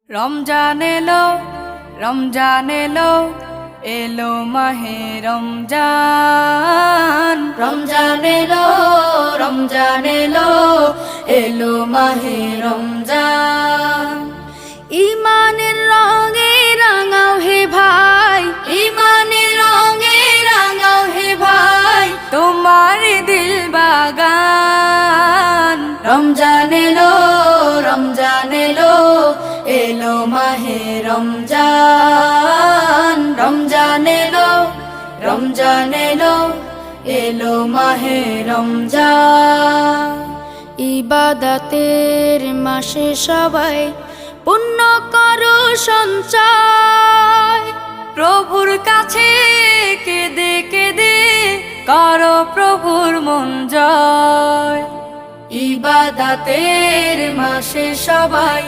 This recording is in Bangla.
রমজান এলো, রমজান এলো, এলো মাহে রমজান। রমজান এলো, রমজান এলো, এলো মাহে রমজান। ইমানের রঙে রাঙাও হে ভাই, ইমানের রঙে রাঙাও হে ভাই, তোমার দিল বাগান। রমজান এলো, রমজান এলো, এলো মাহে রমজান। রমজান এলো, রমজান এলো, এলো মাহে রমজান। ইবাদতের মাসে সবাই পুণ্য করো সঞ্চয়, প্রভুর কাছে কেঁদে কেঁদে করো প্রভুর মন জয়। ইবাদতের মাসে সবাই